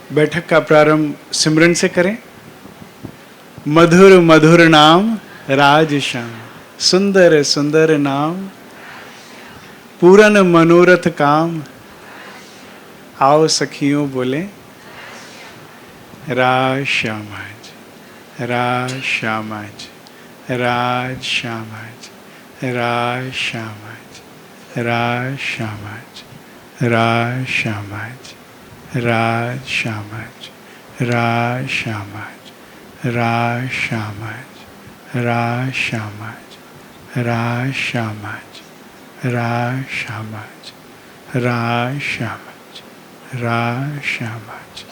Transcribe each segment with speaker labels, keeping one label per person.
Speaker 1: बैठक का प्रारंभ सिमरन से करें। मधुर मधुर नाम राज श्याम, सुंदर सुंदर नाम पूरन मनोरथ काम। आओ सखियों बोले राज श्यामाज, राज श्यामाज, राज श्यामाज, राज श्यामाज, राज श्यामाज, राज श्यामाज, राज श्यामाज, राज श्यामाज, राज श्यामाज, राज श्यामाज, राज श्यामाज, राज श्यामाज, राज श्यामाज, राज श्यामाज,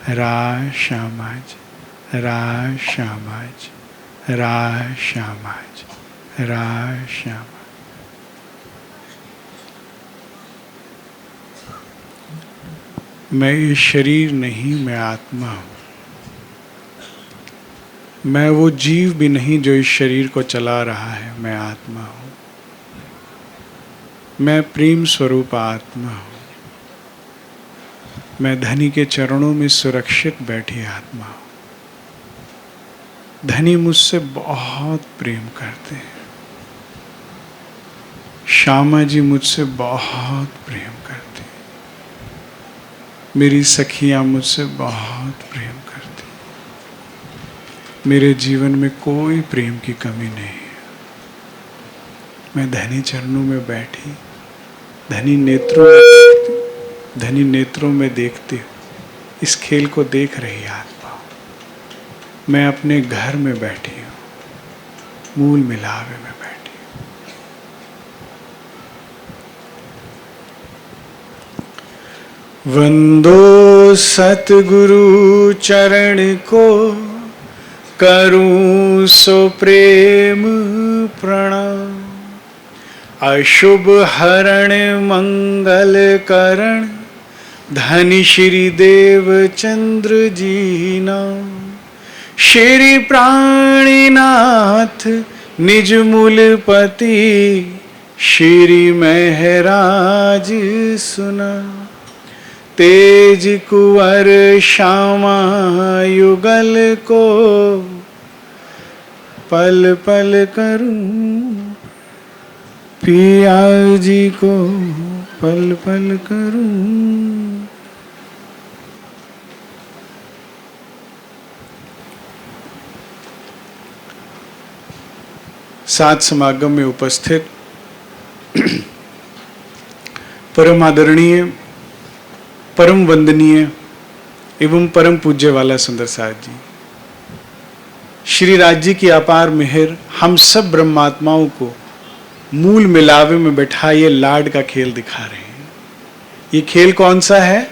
Speaker 1: राज श्यामाज, राज श्यामाज, राज श्यामाज, राज श्यामाज। मैं ये शरीर नहीं, मैं आत्मा हूँ। मैं वो जीव भी नहीं जो इस शरीर को चला रहा है, मैं आत्मा हूँ। मैं प्रेम स्वरूप आत्मा हूँ। मैं धनी के चरणों में सुरक्षित बैठी आत्मा हूँ। धनी मुझसे बहुत प्रेम करते हैं। श्यामा जी मुझसे बहुत प्रेम करते हैं। मेरी सखियां मुझसे बहुत प्रेम करती हैं। मेरे जीवन में कोई प्रेम की कमी नहीं है। मैं धनी चरणों में बैठी, धनी नेत्रों में देखती हूँ। इस खेल को देख रही आत्मा। मैं अपने घर में बैठी हूँ, मूल मिलावे में बैठी हूँ। वंदो सतगुरु चरण को, करूं सो प्रेम प्रणाम। अशुभ हरण मंगल करण, धनी श्री देव चंद्र जी नाम। श्री प्राणीनाथ निज मूलपति, श्री महराज सुना। तेज कुंवर श्यामा युगल को, पल पल करूं पिया जी को, पल पल करूं। साथ समागम में उपस्थित परम आदरणीय, परम वंदनीय एवं परम पूज्य वाला सुंदर साथ जी, श्री राज जी की अपार मेहर हम सब ब्रह्मात्माओं को मूल मिलावे में बैठा ये लाड का खेल दिखा रहे हैं। ये खेल कौन सा है?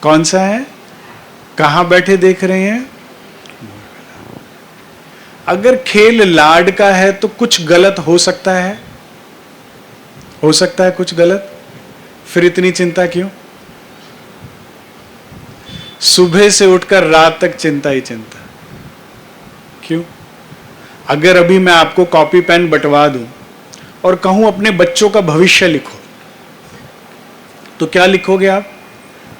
Speaker 1: कौन सा है? कहां बैठे देख रहे हैं? अगर खेल लाड का है तो कुछ गलत हो सकता है, हो सकता है कुछ गलत। फिर इतनी चिंता क्यों? सुबह से उठकर रात तक चिंता ही चिंता क्यों? अगर अभी मैं आपको कॉपी पेन बंटवा दूं और कहूं अपने बच्चों का भविष्य लिखो, तो क्या लिखोगे आप?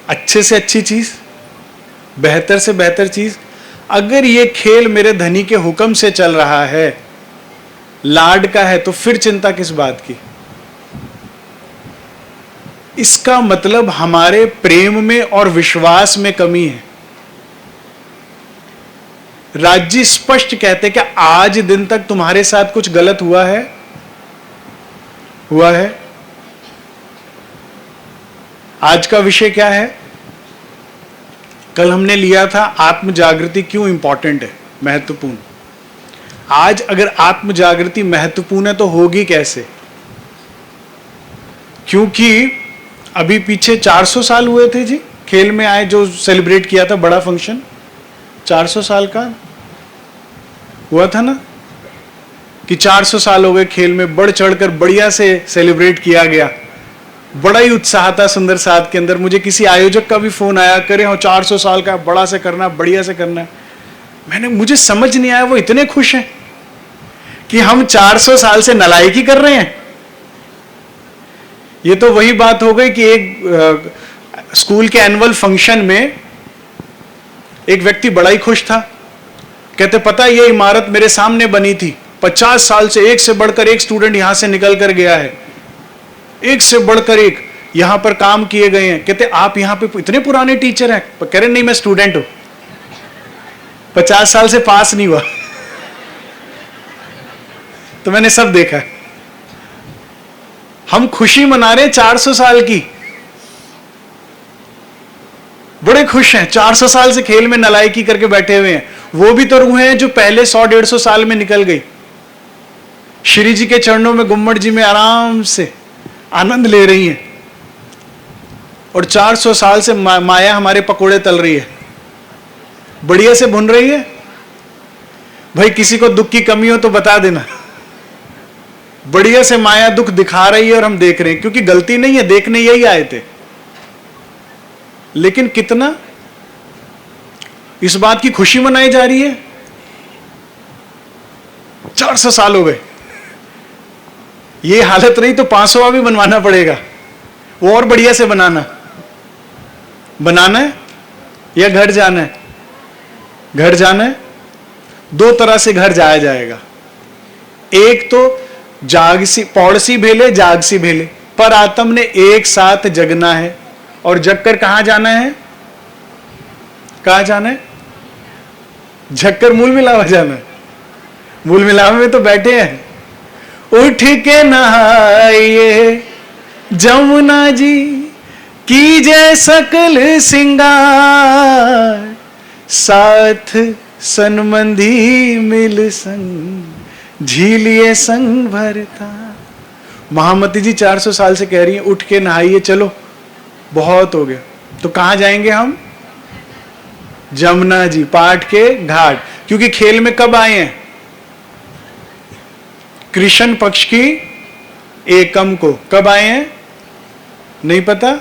Speaker 1: अच्छे से अच्छी चीज, बेहतर से बेहतर चीज। अगर ये खेल मेरे धनी के हुक्म से चल रहा है, लाड का है, तो फिर चिंता किस बात की? इसका मतलब हमारे प्रेम में और विश्वास में कमी है। राज्य स्पष्ट कहते कि आज दिन तक तुम्हारे साथ कुछ गलत हुआ है? हुआ है? आज का विषय क्या है? कल हमने लिया था आत्म जागृति क्यों इंपॉर्टेंट है, महत्वपूर्ण। आज अगर आत्म जागृति महत्वपूर्ण है तो होगी कैसे? क्योंकि अभी पीछे 400 साल हुए थे जी, खेल में आए जो सेलिब्रेट किया था बड़ा फंक्शन, 400 साल का हुआ था ना, कि 400 साल हो गए खेल में, बढ़ चढ़कर बढ़िया से सेलिब्रेट किया गया। बड़ा ही उत्साह था सुंदर साथ के अंदर। मुझे किसी आयोजक का भी फोन आया, करे हो 400 साल का बड़ा से करना, बढ़िया से करना है। मुझे समझ नहीं आया वो इतने खुश हैं कि हम 400 साल से नालायकी कर रहे हैं। ये तो वही बात हो गई कि एक स्कूल के एनुअल फंक्शन में एक व्यक्ति बड़ा ही खुश था, कहते पता है ये इमारत मेरे सामने बनी थी, 50 साल से एक से बढ़कर एक स्टूडेंट यहां से निकल कर गया है, एक से बढ़कर एक यहां पर काम किए गए हैं। कहते आप यहां पे इतने पुराने टीचर हैं? कह रहे नहीं मैं स्टूडेंट हूं, 50 साल से पास नहीं हुआ। तो मैंने सब देखा है। हम खुशी मना रहे हैं 400 साल की, बड़े खुश हैं, 400 साल से खेल में नलायकी करके बैठे हुए हैं। वो भी तो रूहें हैं जो पहले 100-150 साल में निकल गई, श्री जी के चरणों में गुम्मट जी में आराम से आनंद ले रही हैं, और 400 साल से माया हमारे पकोड़े तल रही है, बढ़िया से भुन रही है। भाई किसी को दुख की कमी हो तो बता देना, बढ़िया से माया दुख दिखा रही है और हम देख रहे हैं, क्योंकि गलती नहीं है, देखने यही आए थे। लेकिन कितना इस बात की खुशी मनाई जा रही है, 400 साल हो गए, ये हालत रही तो 500वां भी बनवाना पड़ेगा, वो और बढ़िया से बनाना है या घर जाना है? घर जाना है। 2 तरह से घर जाया जाएगा, एक तो जागसी पौड़सी भेले जागसी भेले, पर आत्म ने एक साथ जगना है, और जगकर कहां जाना है? कहां जाना है? जगकर मूल मिलावा जाना है। मूल मिलावा में तो बैठे हैं, उठ के नहाइए जमुना जी कीजे सकल सिंगार, साथ सनमंदी मिल संग झीलिए संग भरता। महामती जी 400 साल से कह रही हैं उठ के नहाइए, चलो बहुत हो गया। तो कहां जाएंगे हम? जमुना जी, पाट के घाट। क्योंकि खेल में कब आए हैं? कृष्ण पक्ष की एकम को। कब आए हैं नहीं पता।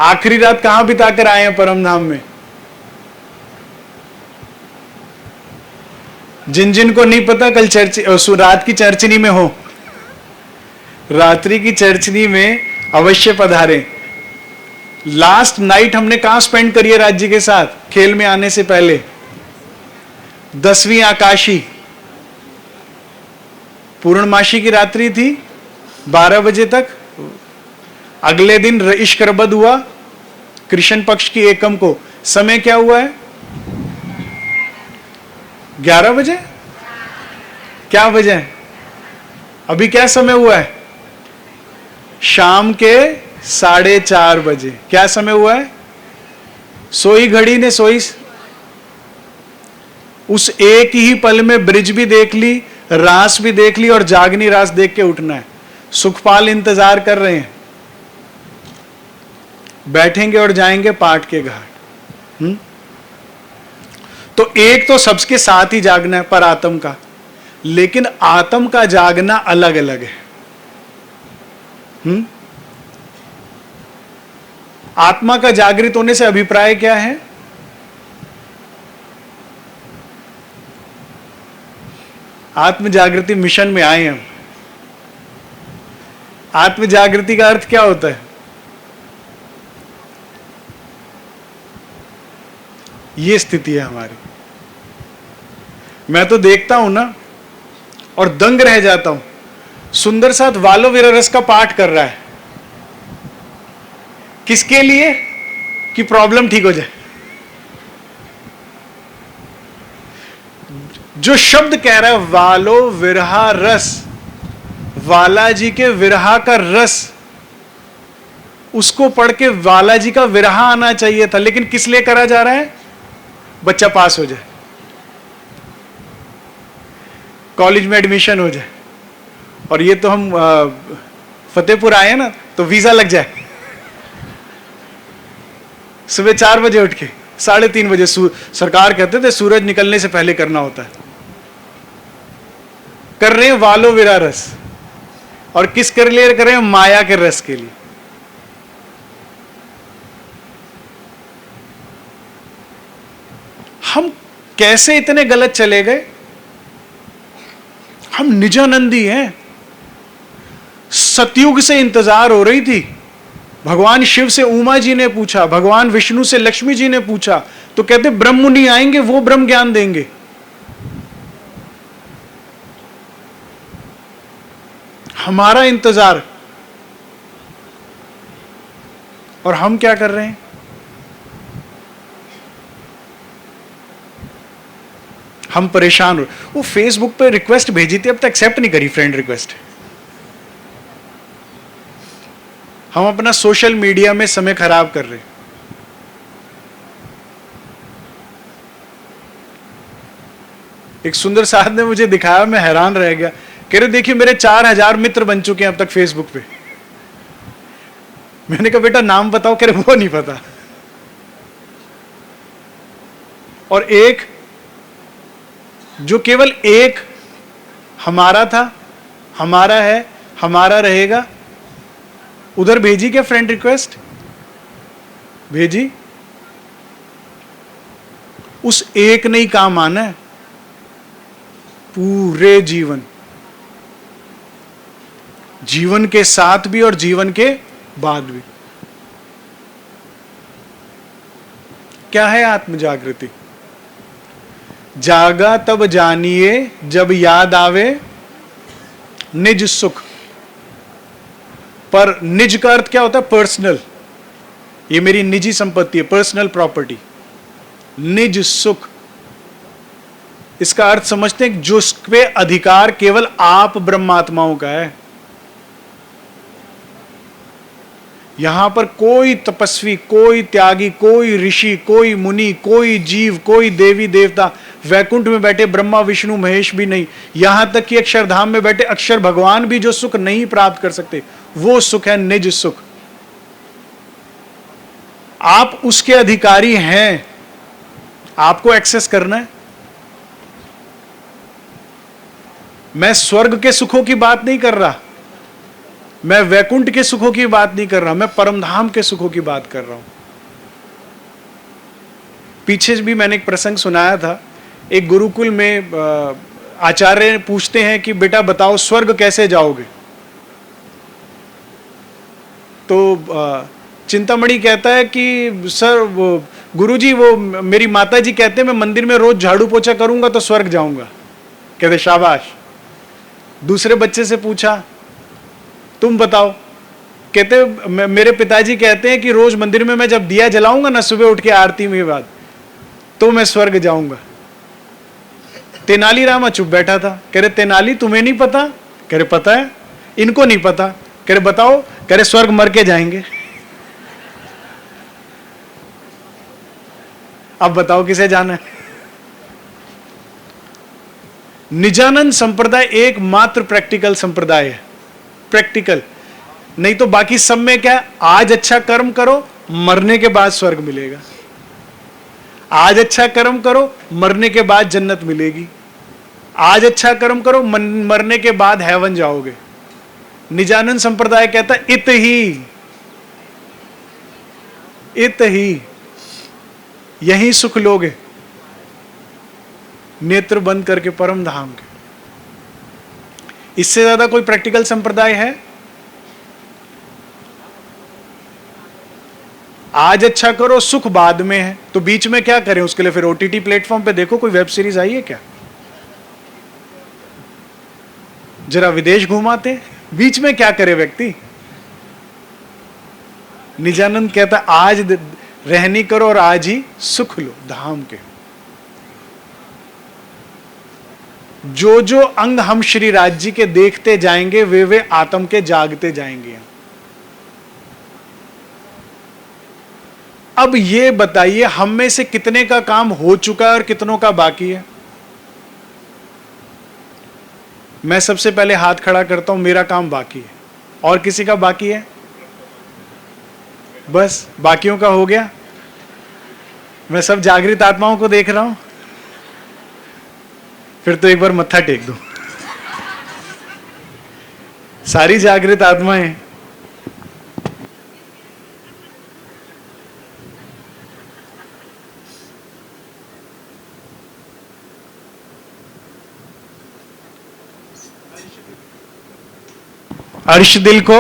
Speaker 1: आखिरी रात कहां बिताकर आए हैं परम धाम में? जिन जिन को नहीं पता, कल रात की चर्चनी में हो, रात्रि की चर्चनी में अवश्य पधारें। लास्ट नाइट हमने कहां स्पेंड करी है राज्य के साथ खेल में आने से पहले? 10वीं आकाशी पूर्णमासी की रात्रि थी, 12 बजे तक। अगले दिन इश्करबद हुआ कृष्ण पक्ष की एकम को। समय क्या हुआ है? 11 बजे। क्या बजे है अभी? क्या समय हुआ है? शाम के 4:30 बजे। क्या समय हुआ है? सोई घड़ी ने सोई। उस एक ही पल में ब्रिज भी देख ली, रास भी देख ली, और जागनी रास देख के उठना है। सुखपाल इंतजार कर रहे हैं, बैठेंगे और जाएंगे पाट के घाट। तो एक तो सबके साथ ही जागना है पर आत्म का, लेकिन आत्म का जागना अलग अलग है। आत्मा का जागृत होने से अभिप्राय क्या है? आत्म जागृति मिशन में आए हम। आत्म जागृति का अर्थ क्या होता है? ये स्थिति है हमारी। मैं तो देखता हूं ना और दंग रह जाता हूं। सुंदर साथ वालो विररस का पाठ कर रहा है, किसके लिए? कि प्रॉब्लम ठीक हो जाए। जो शब्द कह रहा है वालो विरहा रस, वाला जी के विरहा का रस, उसको पढ़ के वाला जी का विरहा आना चाहिए था, लेकिन किस लिए करा जा रहा है? बच्चा पास हो जाए, कॉलेज में एडमिशन हो जाए। और ये तो हम फतेहपुर आए ना, तो वीजा लग जाए। सुबह 4 बजे उठ के 3:30 बजे सरकार कहते थे सूरज निकलने से पहले करना होता है। कर रहे हैं वालो विरा रस, और किस कर लिए कर रहे हैं? माया के रस के लिए। हम कैसे इतने गलत चले गए? हम निजानंदी हैं। सतयुग से इंतजार हो रही थी। भगवान शिव से उमा जी ने पूछा, भगवान विष्णु से लक्ष्मी जी ने पूछा, तो कहते ब्रह्म मुनि आएंगे, वो ब्रह्म ज्ञान देंगे। हमारा इंतजार, और हम क्या कर रहे हैं? हम परेशान हो। वो फेसबुक पे रिक्वेस्ट भेजी थी, अब तक एक्सेप्ट नहीं करी फ्रेंड रिक्वेस्ट। हम अपना सोशल मीडिया में समय खराब कर रहे हैं। एक सुंदर साहब ने मुझे दिखाया, मैं हैरान रह गया। कह रहे देखिए मेरे 4000 मित्र बन चुके हैं अब तक फेसबुक पे। मैंने कहा बेटा नाम बताओ। कह रहे वो नहीं पता। और एक जो केवल एक हमारा था, हमारा है, हमारा रहेगा, उधर भेजी क्या फ्रेंड रिक्वेस्ट? भेजी। उस एक नहीं काम आना है पूरे जीवन, जीवन के साथ भी और जीवन के बाद भी। क्या है आत्म जागृति? जागा तब जानिए जब याद आवे निज सुख। पर निज का अर्थ क्या होता है? पर्सनल। ये मेरी निजी संपत्ति है, पर्सनल प्रॉपर्टी। निज सुख, इसका अर्थ समझते हैं जो उस पे अधिकार केवल आप ब्रह्मात्माओं का है। यहां पर कोई तपस्वी, कोई त्यागी, कोई ऋषि, कोई मुनि, कोई जीव, कोई देवी देवता, वैकुंठ में बैठे ब्रह्मा विष्णु महेश भी नहीं, यहां तक कि अक्षरधाम में बैठे अक्षर भगवान भी जो सुख नहीं प्राप्त कर सकते, वो सुख है निज सुख। आप उसके अधिकारी हैं, आपको एक्सेस करना है। मैं स्वर्ग के सुखों की बात नहीं कर रहा, मैं वैकुंठ के सुखों की बात नहीं कर रहा, मैं परमधाम के सुखों की बात कर रहा हूं। पीछे भी मैंने एक प्रसंग सुनाया था। एक गुरुकुल में आचार्य पूछते हैं कि बेटा बताओ स्वर्ग कैसे जाओगे? तो चिंतामणि कहता है कि सर वो गुरुजी, वो मेरी माता जी कहते हैं मैं मंदिर में रोज झाड़ू पोछा करूंगा तो स्वर्ग जाऊंगा। कहते शाबाश। दूसरे बच्चे से पूछा तुम बताओ? कहते मेरे पिताजी कहते हैं कि रोज मंदिर में मैं जब दिया जलाऊंगा ना सुबह उठ के आरती में बाद, तो मैं स्वर्ग जाऊंगा। तेनालीराम चुप बैठा था। कह रहे तेनाली तुम्हें नहीं पता? कह रहे पता है। इनको नहीं पता? कह रहे बताओ? कह रहे स्वर्ग मर के जाएंगे। अब बताओ किसे जाना है? निजानंद संप्रदाय एकमात्र प्रैक्टिकल संप्रदाय है। प्रैक्टिकल, नहीं तो बाकी सब में क्या? आज अच्छा कर्म करो, मरने के बाद स्वर्ग मिलेगा। आज अच्छा कर्म करो, मरने के बाद जन्नत मिलेगी। आज अच्छा कर्म करो, मरने के बाद हेवन जाओगे। निजानंद संप्रदाय कहता है इत ही यही सुख लोगे, नेत्र बंद करके परम धाम के। इससे ज्यादा कोई प्रैक्टिकल संप्रदाय है? आज अच्छा करो, सुख बाद में है, तो बीच में क्या करें? उसके लिए फिर ओटीटी प्लेटफॉर्म पे देखो कोई वेब सीरीज आई है क्या? जरा विदेश घुमाते, बीच में क्या करे व्यक्ति? निजानंद कहता आज रहनी करो और आज ही सुख लो धाम के। जो जो अंग हम श्री राज जी के देखते जाएंगे वे आत्म के जागते जाएंगे। अब ये बताइए हम में से कितने का काम हो चुका है और कितनों का बाकी है? मैं सबसे पहले हाथ खड़ा करता हूं, मेरा काम बाकी है। और किसी का बाकी है? बस बाकियों का हो गया। मैं सब जागृत आत्माओं को देख रहा हूं, फिर तो एक बार मत्था टेक दो। सारी जागृत आत्माएं अर्श दिल को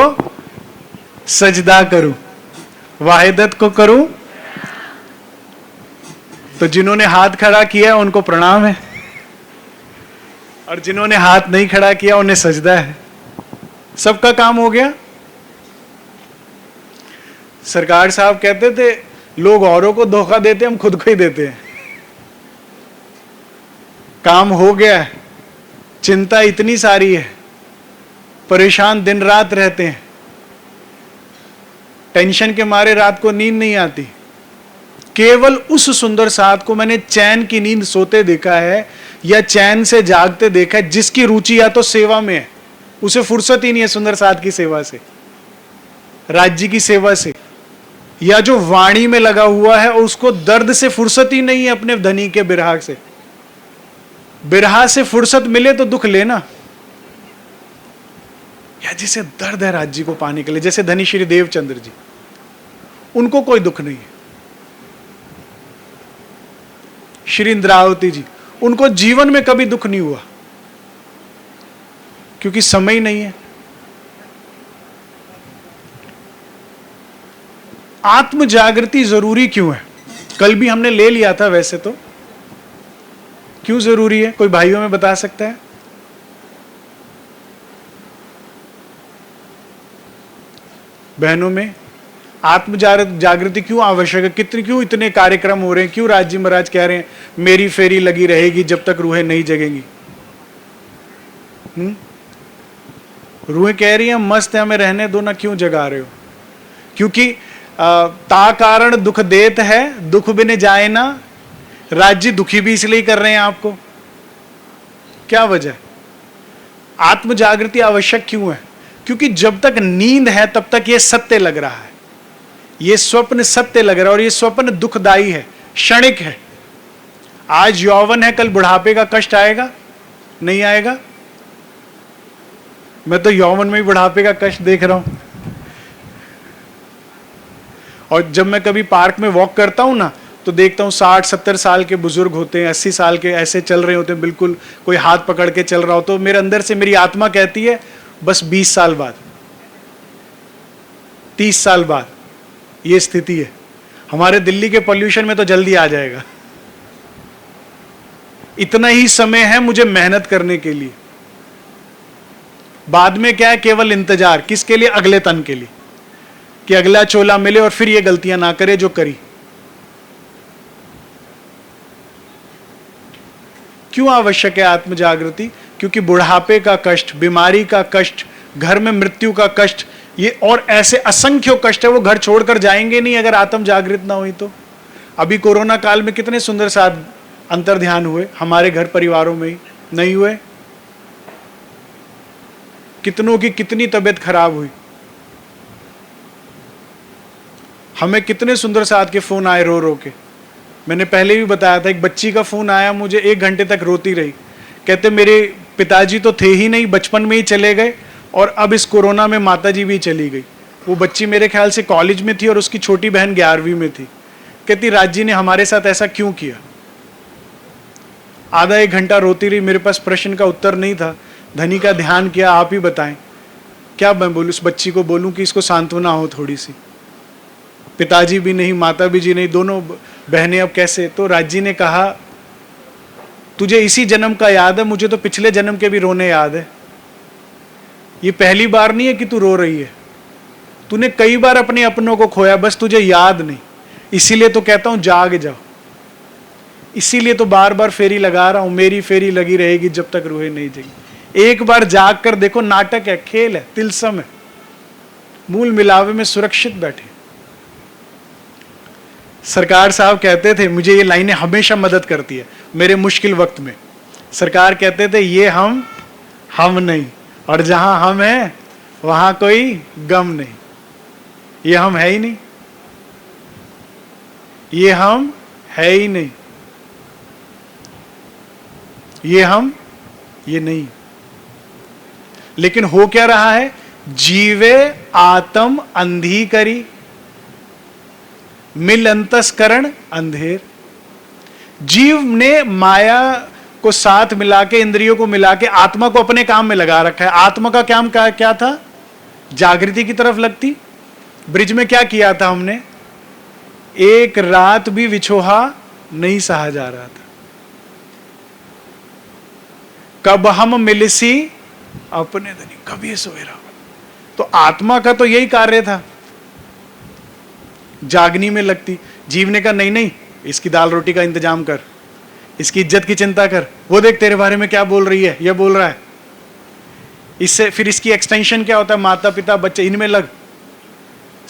Speaker 1: सजदा करूं, वाहिदत को करूं, तो जिन्होंने हाथ खड़ा किया उनको प्रणाम है, और जिन्होंने हाथ नहीं खड़ा किया उन्हें सजदा है। सबका काम हो गया। सरकार साहब कहते थे लोग औरों को धोखा देते, हम खुद को ही देते हैं। काम हो गया है, चिंता इतनी सारी है, परेशान दिन रात रहते हैं, टेंशन के मारे रात को नींद नहीं आती। केवल उस सुंदर साथ को मैंने चैन की नींद सोते देखा है या चैन से जागते देखा है जिसकी रुचि या तो सेवा में है, उसे फुर्सत ही नहीं है सुंदर साथ की सेवा से, राज्य की सेवा से, या जो वाणी में लगा हुआ है और उसको दर्द से फुर्सत ही नहीं है अपने धनी के बिरहा से। बिरहा से फुर्सत मिले तो दुख लेना, या जिसे दर्द है राज्य को पाने के लिए, जैसे धनी श्री देवचंद्र जी, उनको कोई दुख नहीं है। श्री इंद्रावती जी, उनको जीवन में कभी दुख नहीं हुआ क्योंकि समय नहीं है। आत्म जागृति जरूरी क्यों है? कल भी हमने ले लिया था, वैसे तो क्यों जरूरी है, कोई भाइयों में बता सकता है? बहनों में आत्म जागृति क्यों आवश्यक है? क्यों इतने कार्यक्रम हो रहे हैं? क्यों राज्य महाराज कह रहे हैं मेरी फेरी लगी रहेगी जब तक रूहें नहीं जगेंगी? रूहें कह रही हैं मस्त है, हमें रहने दो ना, क्यों जगा रहे हो? क्योंकि ता कारण दुख देत है, दुख बिन जाए ना। राज्य दुखी भी इसलिए कर रहे हैं आपको, क्या वजह? आत्म जागृति आवश्यक क्यों है? क्योंकि जब तक नींद है तब तक यह सत्य लग रहा है, यह स्वप्न सत्य लग रहा है, और यह स्वप्न दुखदाई है, क्षणिक है। आज यौवन है, कल बुढ़ापे का कष्ट आएगा, नहीं आएगा? मैं तो यौवन में ही बुढ़ापे का कष्ट देख रहा हूं। और जब मैं कभी पार्क में वॉक करता हूं ना, तो देखता हूं 60-70 साल के बुजुर्ग होते हैं, 80 साल के ऐसे चल रहे होते हैं, बिल्कुल कोई हाथ पकड़ के चल रहा हो, तो मेरे अंदर से मेरी आत्मा कहती है बस 20 साल बाद, 30 साल बाद ये स्थिति है। हमारे दिल्ली के पॉल्यूशन में तो जल्दी आ जाएगा। इतना ही समय है मुझे मेहनत करने के लिए, बाद में क्या है, केवल इंतजार। किसके लिए? अगले तन के लिए, कि अगला चोला मिले और फिर ये गलतियां ना करे जो करी। क्यों आवश्यक है आत्म जागृति? क्योंकि बुढ़ापे का कष्ट, बीमारी का कष्ट, घर में मृत्यु का कष्ट, ये और ऐसे असंख्य कष्ट है, वो घर छोड़कर जाएंगे नहीं अगर आत्म जागृत ना हुई तो। अभी कोरोना काल में कितने सुंदर साथ अंतर ध्यान हुए हमारे घर परिवारों में ही, नहीं हुए? कितनों की कितनी तबीयत खराब हुई। हमें कितने सुंदर साथ के फोन आए रो रो के। मैंने पहले भी बताया था, एक बच्ची का फोन आया मुझे, 1 घंटे तक रोती रही, कहते मेरे पिताजी तो थे ही नहीं, बचपन में ही चले गए, और अब इस कोरोना में माताजी भी चली गई। वो बच्ची मेरे ख्याल से कॉलेज में थी और उसकी छोटी बहन 11वीं में थी। कहती राज्य ने हमारे साथ ऐसा क्यों किया? आधा 1 घंटा रोती रही, मेरे पास प्रश्न का उत्तर नहीं था। धनी का ध्यान किया, आप ही बताएं क्या मैं बोलूं, उस बच्ची को बोलूं कि इसको सांत्वना हो थोड़ी सी। पिताजी भी नहीं, माता भी जी नहीं, दोनों बहनें, अब कैसे? तो राज्य ने कहा तुझे इसी जन्म का याद है, मुझे तो पिछले जन्म के भी रोने याद है। ये पहली बार नहीं है कि तू रो रही है, तूने कई बार अपने अपनों को खोया, बस तुझे याद नहीं। इसीलिए तो कहता हूं जाग जाओ, इसीलिए तो बार बार फेरी लगा रहा हूं, मेरी फेरी लगी रहेगी जब तक रूहें नहीं जगी। एक बार जाग कर देखो, नाटक है, खेल है, तिलस्म है, मूल मिलावे में सुरक्षित बैठे। सरकार साहब कहते थे, मुझे ये लाइनें हमेशा मदद करती है मेरे मुश्किल वक्त में। सरकार कहते थे ये हम नहीं, और जहां हम हैं वहां कोई गम नहीं। ये हम है ही नहीं, ये हम है ही नहीं, ये हम ये नहीं। लेकिन हो क्या रहा है? जीवे आत्म अंधी करी, मिल अंतस्करण अंधेर। जीव ने माया को साथ मिला के, इंद्रियों को मिला के आत्मा को अपने काम में लगा रखा है। आत्मा का काम क्या था? जागृति की तरफ लगती। ब्रिज में क्या किया था हमने? एक रात भी विछोहा नहीं सहा जा रहा था। कब हम मिलसी अपने धनी, कभी सवेरा। तो आत्मा का तो यही कार्य था, जागनी में लगती। जीव ने कहा नहीं नहीं, इसकी दाल रोटी का इंतजाम कर, इसकी इज्जत की चिंता कर, वो देख तेरे बारे में क्या बोल रही है, ये बोल रहा है। इससे फिर इसकी एक्सटेंशन क्या होता है, माता पिता बच्चे, इनमें लग।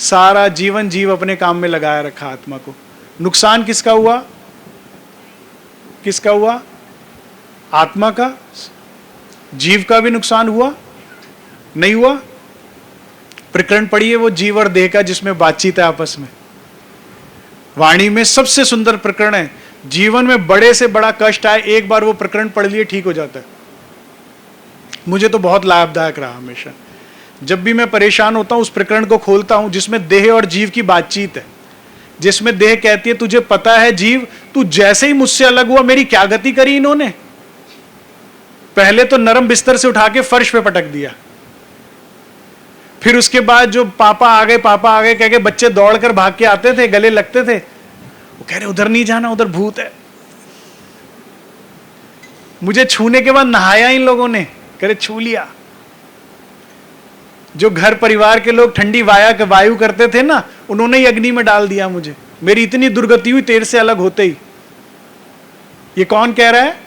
Speaker 1: सारा जीवन जीव अपने काम में लगाया रखा आत्मा को। नुकसान किसका हुआ? किसका हुआ? आत्मा का। जीव का भी नुकसान हुआ? नहीं हुआ? प्रकरण पढ़िए वो जीव और देह का, जिसमें बातचीत है आपस में। वाणी में सबसे सुंदर प्रकरण है। जीवन में बड़े से बड़ा कष्ट आए, एक बार वो प्रकरण पढ़ लिए ठीक हो जाता है। मुझे तो बहुत लाभदायक रहा हमेशा। जब भी मैं परेशान होता हूं, उस प्रकरण को खोलता हूं जिसमें देह और जीव की बातचीत है, जिसमें देह कहती है तुझे पता है जीव, तू जैसे ही मुझसे अलग हुआ मेरी क्या गति करी इन्होंने। पहले तो नरम बिस्तर से उठा के फर्श पे पटक दिया, फिर उसके बाद जो पापा आ गए कह के बच्चे दौड़कर भाग के आते थे, गले लगते थे, वो कह रहे उधर नहीं जाना, उधर भूत है। मुझे छूने के बाद नहाया इन लोगों ने, कह रहे छू लिया। जो घर परिवार के लोग ठंडी वायु करते थे ना, उन्होंने ही अग्नि में डाल दिया मुझे। मेरी इतनी दुर्गति हुई तेरे से अलग होते ही। ये कौन कह रहा है?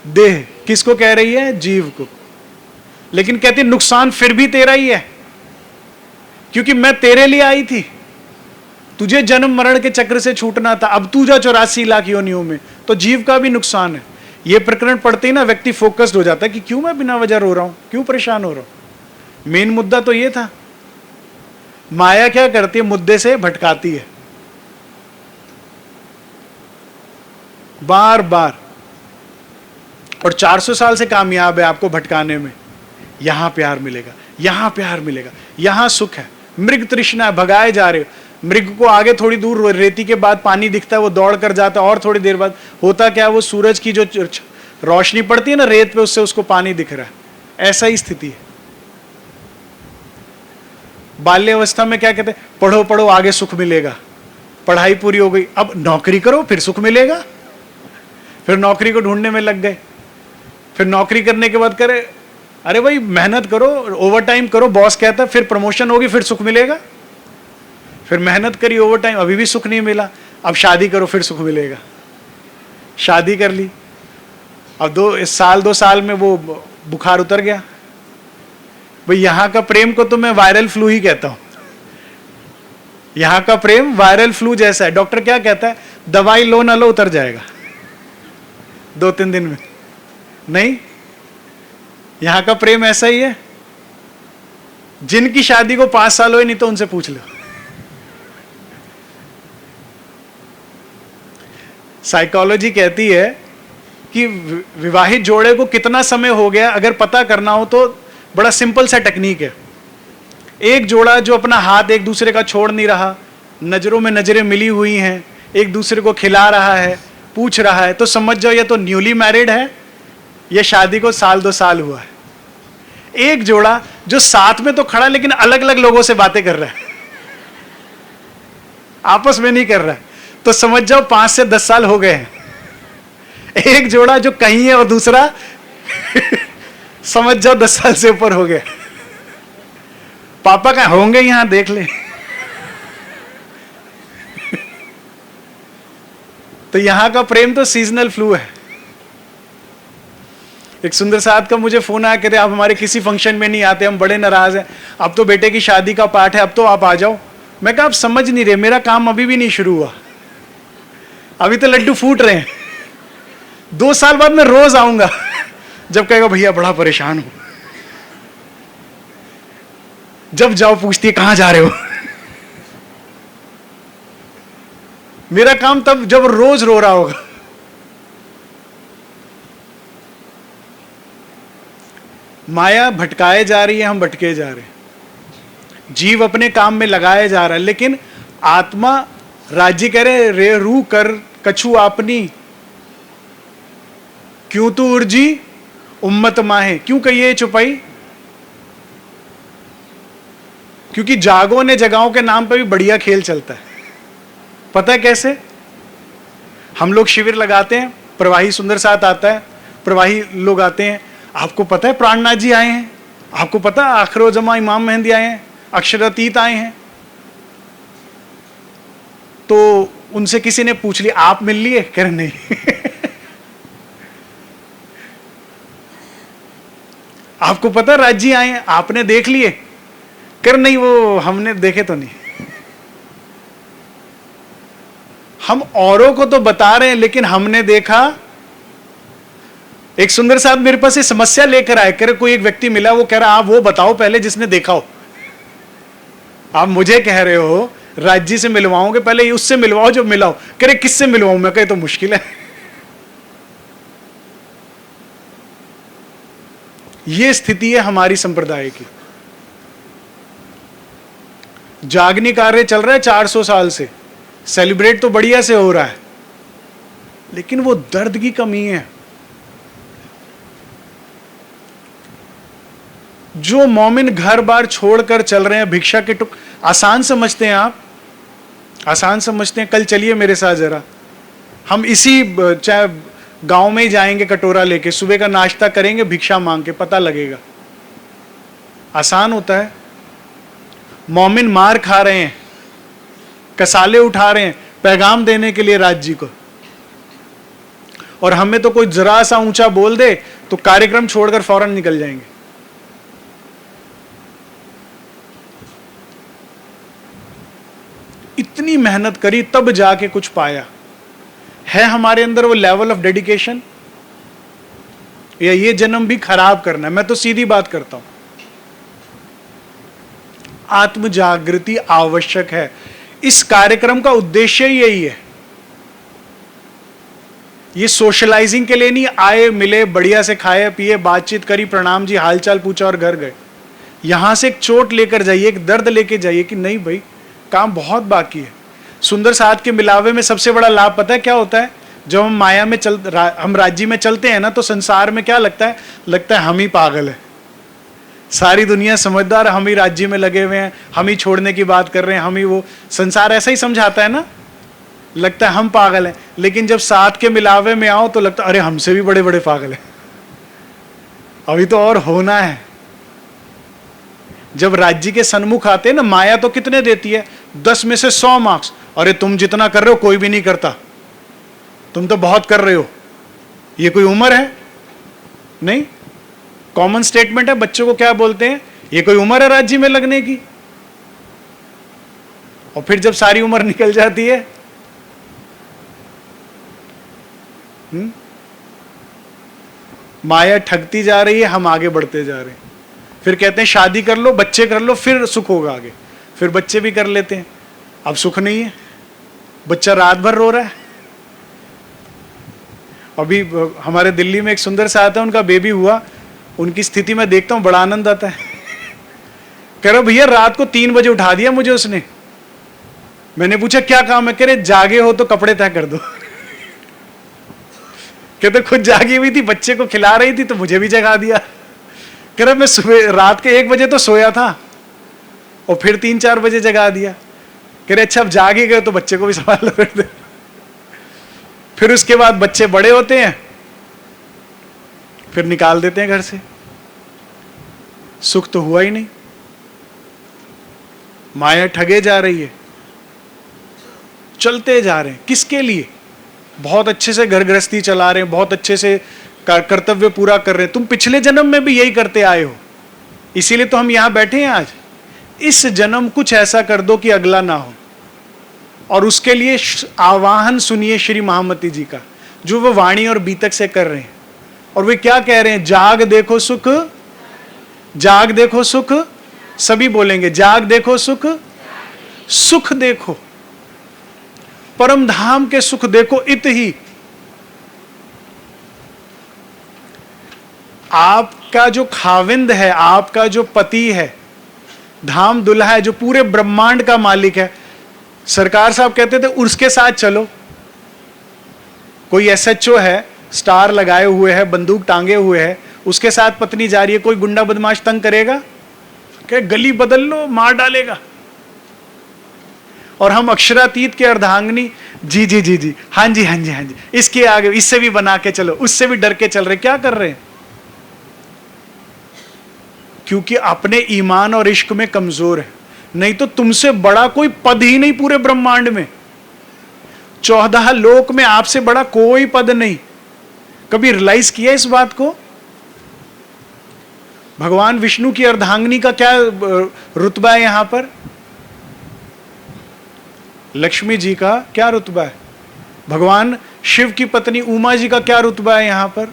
Speaker 1: देह। किसको कह रही है? जीव को। लेकिन कहती नुकसान फिर भी तेरा ही है, क्योंकि मैं तेरे लिए आई थी, तुझे जन्म मरण के चक्र से छूटना था। अब तू जा 84 लाख योनियों में, तो जीव का भी नुकसान है। यह प्रकरण पढ़ते ही ना व्यक्ति फोकस्ड हो जाता है कि क्यों मैं बिना वजह रो रहा हूं, क्यों परेशान हो रहा हूं। मेन मुद्दा तो यह था। माया क्या करती है? मुद्दे से भटकाती है बार बार, और 400 साल से कामयाब है आपको भटकाने में। यहां प्यार मिलेगा, यहां प्यार मिलेगा, यहां सुख है। मृग तृष्णा है, भगाए जा रहे हो। मृग को आगे थोड़ी दूर रेती के बाद पानी दिखता है, वो दौड़ कर जाता है, और थोड़ी देर बाद होता क्या है, वो सूरज की जो रोशनी पड़ती है ना रेत पे, उससे उसको पानी दिख रहा है। ऐसा ही स्थिति है। बाल्य अवस्था में क्या कहते हैं? पढ़ो पढ़ो आगे सुख मिलेगा। पढ़ाई पूरी हो गई, अब नौकरी करो फिर सुख मिलेगा। फिर नौकरी को ढूंढने में लग गए। फिर नौकरी करने के बाद करे, अरे भाई मेहनत करो, ओवर टाइम करो, बॉस कहता है, फिर प्रमोशन होगी फिर सुख मिलेगा। फिर मेहनत करी, ओवर टाइम, अभी भी सुख नहीं मिला। अब शादी करो फिर सुख मिलेगा। शादी कर ली, अब 2 साल में वो बुखार उतर गया। भाई यहां का प्रेम को तो मैं वायरल फ्लू ही कहता हूं। यहां का प्रेम वायरल फ्लू जैसा है। डॉक्टर क्या कहता है? दवाई लो ना लो उतर जाएगा 2-3 दिन में। नहीं, यहां का प्रेम ऐसा ही है। जिनकी शादी को 5 साल हुए नहीं तो उनसे पूछ लो। साइकोलॉजी कहती है कि विवाहित जोड़े को कितना समय हो गया अगर पता करना हो तो बड़ा सिंपल सा टेक्निक है। एक जोड़ा जो अपना हाथ एक दूसरे का छोड़ नहीं रहा, नजरों में नजरें मिली हुई हैं, एक दूसरे को खिला रहा है, पूछ रहा है, तो समझ जाओ ये तो न्यूली मैरिड है, ये शादी को 1-2 साल हुआ है। एक जोड़ा जो साथ में तो खड़ा लेकिन अलग अलग लोगों से बातें कर रहा है, आपस में नहीं कर रहा है, तो समझ जाओ 5 से 10 साल हो गए हैं। एक जोड़ा जो कहीं है और दूसरा समझ जाओ 10 साल से ऊपर हो गया। पापा कहाँ होंगे? यहां देख ले। तो यहां का प्रेम तो सीजनल फ्लू है। एक सुंदर साहब का मुझे फोन आया, कहते आप हमारे किसी फंक्शन में नहीं आते, हम बड़े नाराज हैं, अब तो बेटे की शादी का पाठ है, अब तो आप आ जाओ। मैं कहा आप समझ नहीं रहे, मेरा काम अभी भी नहीं शुरू हुआ, अभी तो लड्डू फूट रहे हैं। 2 साल बाद मैं रोज आऊंगा। जब कहेगा भैया बड़ा परेशान हूं, जब जाओ पूछती है कहां जा रहे हो। मेरा काम तब जब रोज रो रहा होगा। माया भटकाए जा रही है, हम भटके जा रहे हैं। जीव अपने काम में लगाए जा रहा है, लेकिन आत्मा राज्य करे रे रू कर कछु आपनी, क्यों तू उर्जी उम्मत माहे। क्यों कहिए चुपाई? क्योंकि जागो ने जगाओं के नाम पर भी बढ़िया खेल चलता है। पता है कैसे? हम लोग शिविर लगाते हैं, प्रवाही सुंदर साथ आता है, प्रवाही लोग आते हैं। आपको पता है प्राणनाथ जी आए हैं, आपको पता है आखिरो जमा इमाम मेहंदी आए हैं, अक्षरातीत आए हैं। तो उनसे किसी ने पूछ लिया आप मिल लिए? कह रहे नहीं। आपको पता राज जी आए हैं, आपने देख लिए? कर नहीं, वो हमने देखे तो नहीं। हम औरों को तो बता रहे हैं, लेकिन हमने देखा। एक सुंदर साहब मेरे पास ये समस्या लेकर आए, कह रहे कोई एक व्यक्ति मिला, वो कह रहा आप वो बताओ पहले जिसने देखा हो। आप मुझे कह रहे हो राज जी से मिलवाओगे, पहले उससे मिलवाओ जो मिलाओ। कह रहे किससे मिलवाऊं मैं? कहे तो मुश्किल है। ये स्थिति है हमारी संप्रदाय की। जागनी कार्य चल रहा है 400 साल से, सेलिब्रेट तो बढ़िया से हो रहा है, लेकिन वो दर्द की कमी है। जो मोमिन घर बार छोड़कर चल रहे हैं, भिक्षा के टुक, आसान समझते हैं आप, आसान समझते हैं। कल चलिए मेरे साथ जरा, हम इसी चाहे गांव में ही जाएंगे, कटोरा लेके सुबह का नाश्ता करेंगे, भिक्षा मांग के, पता लगेगा। आसान होता है। मोमिन मार खा रहे हैं, कसाले उठा रहे हैं पैगाम देने के लिए राज जी को, और हमें तो कोई जरा सा ऊंचा बोल दे तो कार्यक्रम छोड़कर फौरन निकल जाएंगे। इतनी मेहनत करी तब जाके कुछ पाया। है हमारे अंदर वो लेवल ऑफ डेडिकेशन, या ये जन्म भी खराब करना है? मैं तो सीधी बात करता हूं, आत्म जागृति आवश्यक है। इस कार्यक्रम का उद्देश्य ही यही है। ये सोशलाइजिंग के लिए नहीं आए, मिले, बढ़िया से खाए पिए, बातचीत करी, प्रणाम जी, हालचाल पूछा और घर गए। यहां से एक चोट लेकर जाइए, एक दर्द लेके जाइए कि नहीं भाई काम बहुत बाकी है। सुंदर साथ के मिलावे में सबसे बड़ा लाभ पता है क्या होता है? जब हम माया में हम राज्य में चलते हैं ना, तो संसार में क्या लगता है? लगता है हम ही पागल है, सारी दुनिया समझदार, हम ही राज्य में लगे हुए हैं, हम ही छोड़ने की बात कर रहे हैं, हम ही वो। संसार ऐसा ही समझाता है ना, लगता है हम पागल हैं। लेकिन जब साथ के मिलावे में आओ तो लगता है अरे हमसे भी बड़े बड़े पागल हैं, अभी तो और होना है। जब राज्य के सन्मुख आते हैं ना, माया तो कितने देती है? 10 में से 100 मार्क्स। अरे तुम जितना कर रहे हो कोई भी नहीं करता, तुम तो बहुत कर रहे हो। ये कोई उम्र है? नहीं, कॉमन स्टेटमेंट है। बच्चों को क्या बोलते हैं? ये कोई उम्र है राज्य में लगने की? और फिर जब सारी उम्र निकल जाती है, माया ठगती जा रही है, हम आगे बढ़ते जा रहे हैं। फिर कहते हैं शादी कर लो, बच्चे कर लो, फिर सुख होगा आगे। फिर बच्चे भी कर लेते हैं, अब सुख नहीं है, बच्चा रात भर रो रहा है। अभी हमारे दिल्ली में एक सुंदर सा आता है, उनका बेबी हुआ, उनकी स्थिति में देखता हूं बड़ा आनंद आता है। कह रहा भैया रात को 3 बजे उठा दिया मुझे उसने। मैंने पूछा क्या काम है? कह रहे जागे हो तो कपड़े तय कर दो। कहते खुद जागी हुई थी, बच्चे को खिला रही थी तो मुझे भी जगा दिया। कह रहा मैं सुबह रात के 1 बजे तो सोया था और फिर 3-4 बजे जगा दिया। कह रहे अच्छा अब जागे गए तो बच्चे को भी संभाल लो। फिर उसके बाद बच्चे बड़े होते हैं, फिर निकाल देते हैं घर से। सुख तो हुआ ही नहीं, माया ठगे जा रही है, चलते जा रहे हैं। किसके लिए? बहुत अच्छे से घर गृहस्थी चला रहे हैं, बहुत अच्छे से कर्तव्य पूरा कर रहे हैं। तुम पिछले जन्म में भी यही करते आए हो, इसीलिए तो हम यहां बैठे हैं आज। इस जन्म कुछ ऐसा कर दो कि अगला ना हो, और उसके लिए आवाहन सुनिए श्री महामती जी का, जो वो वाणी और बीतक से कर रहे हैं। और वे क्या कह रहे हैं? जाग देखो सुख, जाग देखो सुख। सभी बोलेंगे जाग देखो सुख, सुख देखो, परम धाम के सुख देखो। इत ही आपका जो खाविंद है, आपका जो पति है, धाम दुल्हा है, जो पूरे ब्रह्मांड का मालिक है। सरकार साहब कहते थे उसके साथ चलो। कोई एसएचओ है, स्टार लगाए हुए है, बंदूक टांगे हुए है, उसके साथ पत्नी जा रही है, कोई गुंडा बदमाश तंग करेगा? क्या गली बदल लो, मार डालेगा। और हम अक्षरातीत के अर्धांगिनी जी जी जी जी, हाँ जी हाँ जी हाँ जी, इसके आगे इससे भी बना के चलो, उससे भी डर के चल रहे, क्या कर रहे हैं? क्योंकि अपने ईमान और इश्क में कमजोर है। नहीं तो तुमसे बड़ा कोई पद ही नहीं पूरे ब्रह्मांड में, 14 लोक में आपसे बड़ा कोई पद नहीं। कभी रियलाइज किया इस बात को? भगवान विष्णु की अर्धांगिनी का क्या रुतबा है यहां पर? लक्ष्मी जी का क्या रुतबा है? भगवान शिव की पत्नी उमा जी का क्या रुतबा है यहां पर?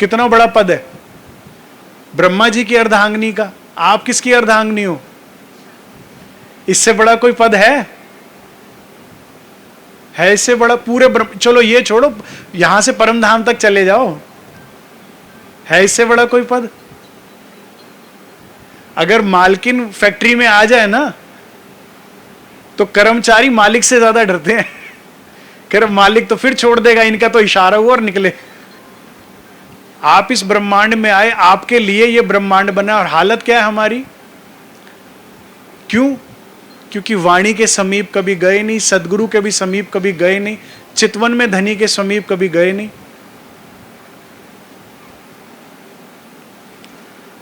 Speaker 1: कितना बड़ा पद है ब्रह्मा जी की अर्धांगिनी का। आप किसकी अर्धांगिनी हो? इससे बड़ा कोई पद है इससे बड़ा? पूरे चलो ये छोड़ो, यहां से परम धाम तक चले जाओ, है इससे बड़ा कोई पद? अगर मालकिन फैक्ट्री में आ जाए ना, तो कर्मचारी मालिक से ज्यादा डरते हैं। कर मालिक तो फिर छोड़ देगा, इनका तो इशारा हुआ और निकले। आप इस ब्रह्मांड में आए, आपके लिए ये ब्रह्मांड बना, और हालत क्या है हमारी? क्यों? क्योंकि वाणी के समीप कभी गए नहीं, सदगुरु के भी समीप कभी गए नहीं, चितवन में धनी के समीप कभी गए नहीं।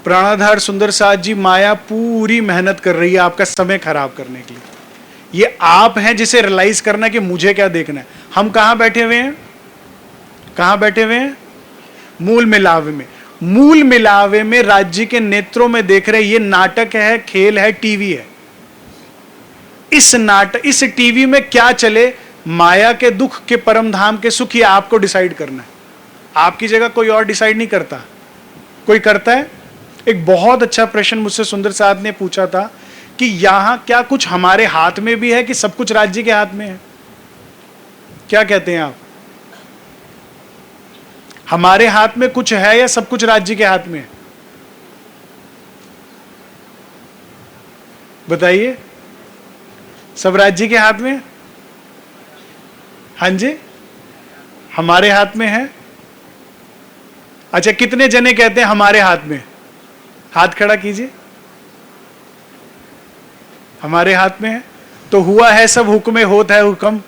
Speaker 1: प्राणाधार सुंदर साथ जी, माया पूरी मेहनत कर रही है आपका समय खराब करने के लिए। ये आप हैं जिसे रियलाइज करना कि मुझे क्या देखना है। हम कहां बैठे हुए हैं? कहां बैठे हुए हैं? मूल मिलावे में। मूल मिलावे में राज्य के नेत्रों में देख रहे, ये नाटक है, खेल है, टीवी है। इस टीवी में क्या चले, माया के दुख के परम धाम के सुख, ये आपको डिसाइड करना है। आपकी जगह कोई और डिसाइड नहीं करता। कोई करता है? एक बहुत अच्छा प्रश्न मुझसे सुंदर साथ ने पूछा था कि यहां क्या कुछ हमारे हाथ में भी है कि सब कुछ राज्य के हाथ में है? क्या कहते हैं आप? हमारे हाथ में कुछ है या सब कुछ राज्य के हाथ में है? बताइए। सब राज्य के हाथ में? हाँ जी, हमारे हाथ में है। अच्छा, कितने जने कहते हैं हमारे हाथ में? हाथ खड़ा कीजिए। हमारे हाथ में है तो हुआ है सब हुक्म होत है हुक्म,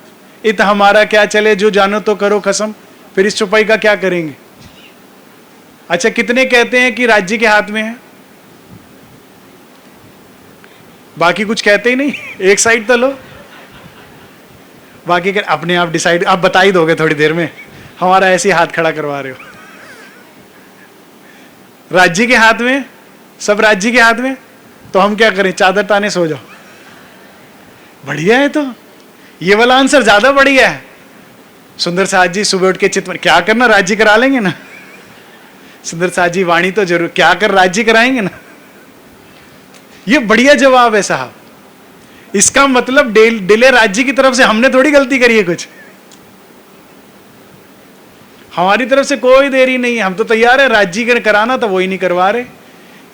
Speaker 1: इत हमारा क्या चले, जो जानो तो करो कसम। फिर इस चौपाई का क्या करेंगे? अच्छा, कितने कहते हैं कि राज्य के हाथ में है? बाकी कुछ कहते ही नहीं। एक साइड तो लो, बाकी अपने आप डिसाइड। आप बता ही दोगे थोड़ी देर में, हमारा ऐसे हाथ खड़ा करवा रहे हो। राज्य के हाथ में, सब राज्य के हाथ में, तो हम क्या करें? चादर ताने सो जाओ। बढ़िया है, तो ये वाला आंसर ज्यादा बढ़िया है। सुंदर साथ जी सुबह उठ के चित्त क्या करना, राज्य करा लेंगे ना। सुंदर साथ जी वाणी तो जरूर, क्या कर राज्य कराएंगे ना। ये बढ़िया जवाब है साहब। इसका मतलब डिले राज्य की तरफ से, हमने थोड़ी गलती करी है कुछ। हमारी तरफ से कोई देरी नहीं है, हम तो तैयार है। राज्य कराना तो वो ही नहीं करवा रहे।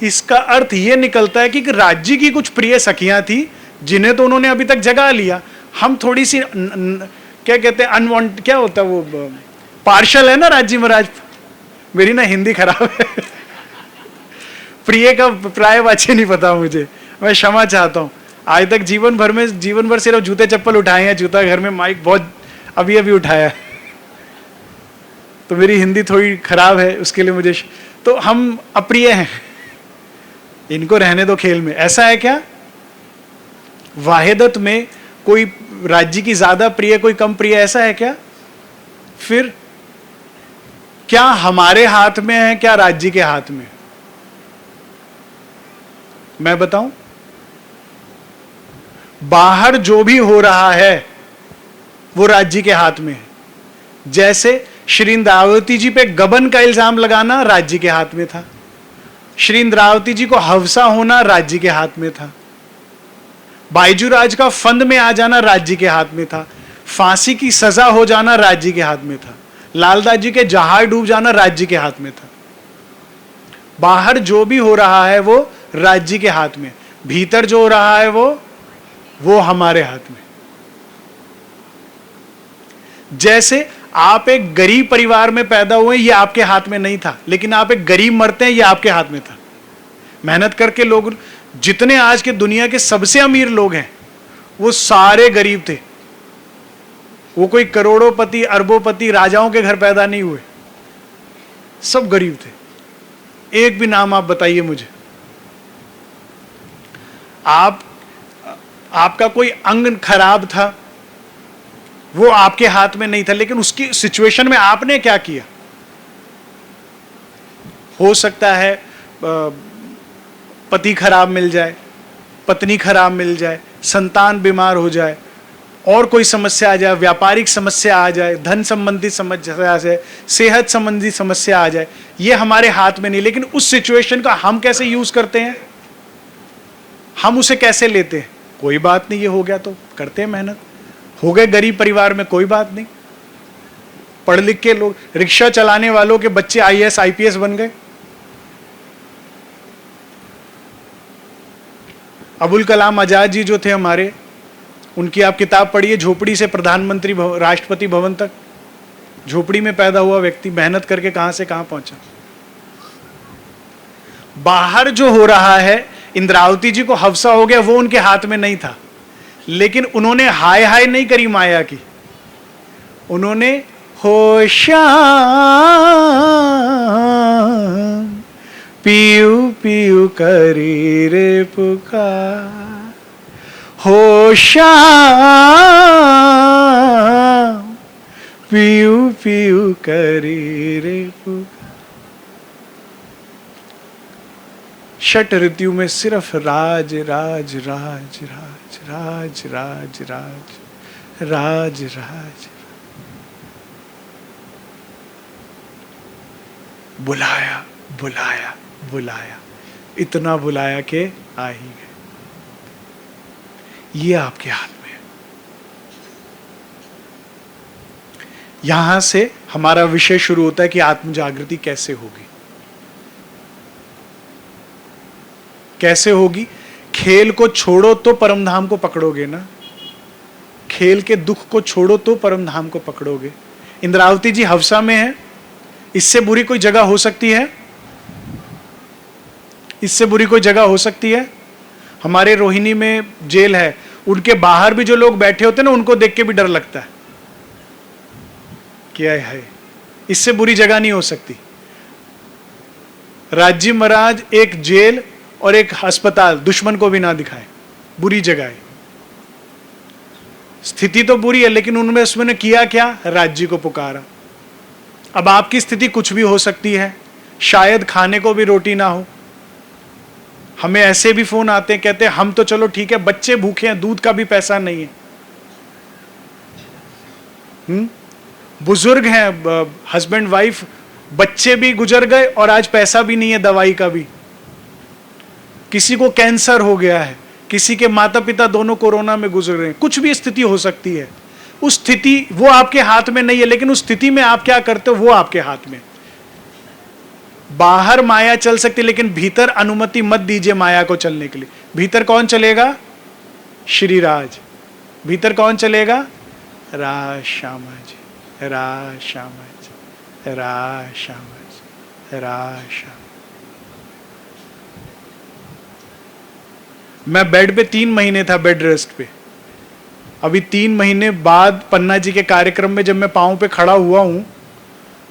Speaker 1: इसका अर्थ ये निकलता है कि राज्य की कुछ प्रिय सखियां थी जिन्हें तो उन्होंने अभी तक जगा लिया। हम थोड़ी सी क्या कहते हैं, अनवांट, क्या होता है वो, पार्शल है ना राज्य महाराज। मेरी ना हिंदी खराब है। प्रिय का पर्यायवाची नहीं पता मुझे, मैं क्षमा चाहता हूं। आज तक जीवन भर सिर्फ जूते चप्पल उठाए हैं, जूता घर में, माइक बहुत अभी अभी उठाया है, तो मेरी हिंदी थोड़ी खराब है, उसके लिए मुझे। तो हम अप्रिय हैं, इनको रहने दो खेल में। ऐसा है क्या? वाहिदत में कोई राज्य की ज्यादा प्रिय, कोई कम प्रिय, ऐसा है क्या? फिर क्या हमारे हाथ में है, क्या राज्य के हाथ में? मैं बताऊं, बाहर जो भी हो रहा है वो राज्य के हाथ में है। जैसे श्री इंद्रावती जी पे गबन का इल्जाम लगाना राज्य के हाथ में था, श्री इंद्रावती जी को हवसा होना राज्य के हाथ में था, बायजूराज का फंद में आ जाना राज्य के हाथ में था, फांसी की सजा हो जाना राज्य के हाथ में था, लालदास जी के जहाज डूब जाना राज्य के हाथ में था। बाहर जो भी हो रहा है वो राज्य के हाथ में, भीतर जो हो रहा है वो हमारे हाथ में। जैसे आप एक गरीब परिवार में पैदा हुए, ये आपके हाथ में नहीं था, लेकिन आप एक गरीब मरते हैं, ये आपके हाथ में था। मेहनत करके लोग, जितने आज के दुनिया के सबसे अमीर लोग हैं वो सारे गरीब थे, वो कोई करोड़ोंपति अरबोंपति राजाओं के घर पैदा नहीं हुए, सब गरीब थे। एक भी नाम आप बताइए मुझे। आपका कोई अंग खराब था, वो आपके हाथ में नहीं था, लेकिन उसकी सिचुएशन में आपने क्या किया? हो सकता है पति खराब मिल जाए, पत्नी खराब मिल जाए, संतान बीमार हो जाए, और कोई समस्या आ जाए, व्यापारिक समस्या आ जाए, धन संबंधी समस्या आ जाए, सेहत संबंधी समस्या आ जाए, ये हमारे हाथ में नहीं। लेकिन उस सिचुएशन का हम कैसे यूज करते हैं, हम उसे कैसे लेते हैं? कोई बात नहीं, ये हो गया तो करते हैं मेहनत। हो गए गरीब परिवार में, कोई बात नहीं। पढ़ लिख के लोग, रिक्शा चलाने वालों के बच्चे आईएएस आईपीएस बन गए। अबुल कलाम आजाद जी जो थे हमारे, उनकी आप किताब पढ़िए, झोपड़ी से प्रधानमंत्री राष्ट्रपति भवन तक, झोपड़ी में पैदा हुआ व्यक्ति मेहनत करके कहां से कहां पहुंचा। बाहर जो हो रहा है, इंद्रावती जी को हफ्सा हो गया, वो उनके हाथ में नहीं था, लेकिन उन्होंने हाय हाय नहीं करी माया की, उन्होंने होशाम पीयू पीयू करी रे पुकार, होशाम पीयू पीयू करी रे पुकार। षट ऋतु में सिर्फ राज राज राज राज राज राज राज राज राज, बुलाया बुलाया बुलाया, इतना बुलाया कि आ ही गए। ये आपके हाथ में है। यहां से हमारा विषय शुरू होता है कि आत्म जागृति कैसे होगी। कैसे होगी? खेल को छोड़ो तो परम धाम को पकड़ोगे ना, खेल के दुख को छोड़ो तो परम धाम को पकड़ोगे। इंद्रावती जी हवसा में है, इससे बुरी कोई जगह हो सकती है? इससे बुरी कोई जगह हो सकती है? हमारे रोहिणी में जेल है, उनके बाहर भी जो लोग बैठे होते हैं ना, उनको देख के भी डर लगता है, क्या है, इससे बुरी जगह नहीं हो सकती। राज्य महाराज एक जेल और एक अस्पताल दुश्मन को भी ना दिखाए, बुरी जगह है। स्थिति तो बुरी है, लेकिन उनमें उसमें किया क्या? राज्य को पुकारा। अब आपकी स्थिति कुछ भी हो सकती है, शायद खाने को भी रोटी ना हो। हमें ऐसे भी फोन आते हैं, कहते हैं हम तो चलो ठीक है, बच्चे भूखे हैं, दूध का भी पैसा नहीं है। बुजुर्ग हैं, हस्बैंड वाइफ, बच्चे भी गुजर गए और आज पैसा भी नहीं है दवाई का भी। किसी को कैंसर हो गया है, किसी के माता पिता दोनों कोरोना में गुजर रहे हैं। कुछ भी स्थिति हो सकती है। उस स्थिति, वो आपके हाथ में नहीं है, लेकिन उस स्थिति में आप क्या करते हो वो आपके हाथ में। बाहर माया चल सकती, लेकिन भीतर अनुमति मत दीजिए माया को चलने के लिए। भीतर कौन चलेगा? श्रीराज। भीतर कौन चलेगा? राज श्यामा जी, राज श्यामा जी, राज श्यामा जी, राज श्यामा। मैं बेड पे 3 महीने था, बेड रेस्ट पे। अभी 3 महीने बाद पन्ना जी के कार्यक्रम में जब मैं पांव पे खड़ा हुआ हूं,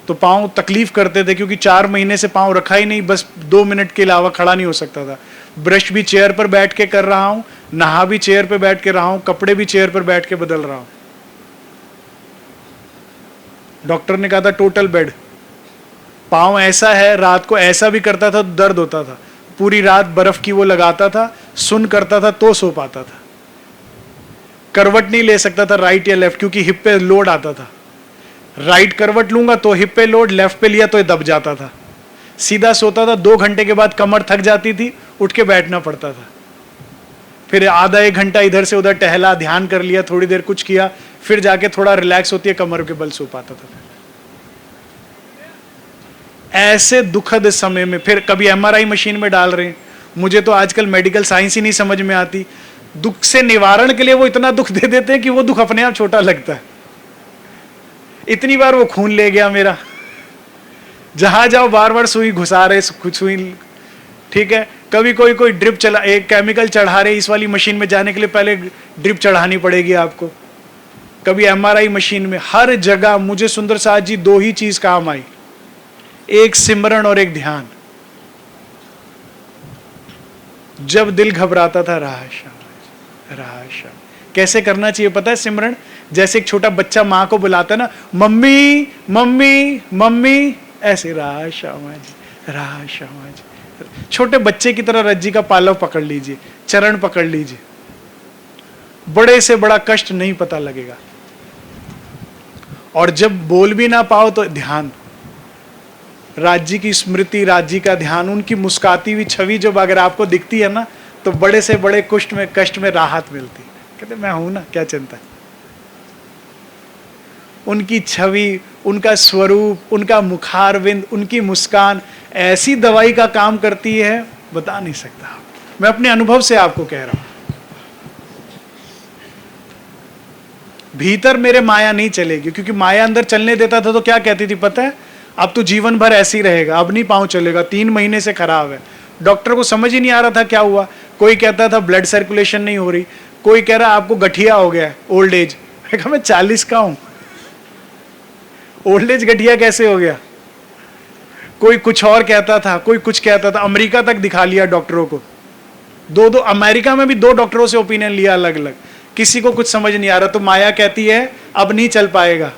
Speaker 1: तो पांव तकलीफ करते थे, क्योंकि 4 महीने से पांव रखा ही नहीं, बस 2 मिनट के अलावा खड़ा नहीं हो सकता था। ब्रश भी चेयर पर बैठ के कर रहा हूं, नहा भी चेयर पर बैठ के रहा हूं, कपड़े भी चेयर पर बैठ के बदल रहा हूं। डॉक्टर ने कहा था टोटल बेड। पांव ऐसा है, रात को ऐसा भी करता था तो दर्द होता था। पूरी रात बर्फ की वो लगाता था, सुन करता था तो सो पाता था। करवट नहीं ले सकता था राइट या लेफ्ट, क्योंकि हिप पे लोड आता था। राइट करवट लूंगा तो हिप पे लोड, लेफ्ट पे लिया तो ये दब जाता था। सीधा सोता था, 2 घंटे के बाद कमर थक जाती थी, उठ के बैठना पड़ता था। फिर आधा 1 घंटा इधर से उधर टहला, ध्यान कर लिया, थोड़ी देर कुछ किया, फिर जाके थोड़ा रिलैक्स होती है, कमर के बल सो पाता था। ऐसे दुखद समय में फिर कभी एमआरआई मशीन में डाल रहे हैं। मुझे तो आजकल मेडिकल साइंस ही नहीं समझ में आती। दुख से निवारण के लिए वो इतना दुख दे देते हैं कि वो दुख अपने आप छोटा लगता है। इतनी बार वो खून ले गया मेरा, जहां जाओ बार बार सुई घुसा रहे, सुई, ठीक है। कभी कोई ड्रिप चला, एक केमिकल चढ़ा रहे, इस वाली मशीन में जाने के लिए पहले ड्रिप चढ़ानी पड़ेगी आपको। कभी MRI मशीन में, हर जगह मुझे सुंदर साथ जी 2 ही चीज काम आई, एक सिमरन और एक ध्यान। जब दिल घबराता था, राह शाम राह शाम। कैसे करना चाहिए पता है सिमरन? जैसे एक छोटा बच्चा माँ को बुलाता है ना, मम्मी मम्मी मम्मी, ऐसे राह श्यामा जी राह श्यामा जी। छोटे बच्चे की तरह रज्जी का पालव पकड़ लीजिए, चरण पकड़ लीजिए, बड़े से बड़ा कष्ट नहीं पता लगेगा। और जब बोल भी ना पाओ तो ध्यान, राज्य की स्मृति, राज्य का ध्यान, उनकी मुस्काती हुई छवि जब अगर आपको दिखती है ना, तो बड़े से बड़े कष्ट में राहत मिलती। कहते मैं हूं ना, क्या चिंता है। उनकी छवि, उनका स्वरूप, उनका मुखारविंद, उनकी मुस्कान ऐसी दवाई का काम करती है, बता नहीं सकता। मैं अपने अनुभव से आपको कह रहा हूं। भीतर मेरे माया नहीं चलेगी, क्योंकि माया अंदर चलने देता था तो क्या कहती थी पता है? अब तो जीवन भर ऐसे ही रहेगा, अब नहीं पाँव चलेगा, 3 महीने से खराब है। डॉक्टर को समझ ही नहीं आ रहा था क्या हुआ। कोई कहता था ब्लड सर्कुलेशन नहीं हो रही, कोई कह रहा आपको गठिया हो गया, ओल्ड एज। मैं कहा मैं 40 का हूं, ओल्ड एज गठिया कैसे हो गया? कोई कुछ और कहता था, कोई कुछ कहता था। अमेरिका तक दिखा लिया डॉक्टरों को, दो अमेरिका में भी 2 डॉक्टरों से ओपिनियन लिया अलग अलग, किसी को कुछ समझ नहीं आ रहा। तो माया कहती है अब नहीं चल पाएगा,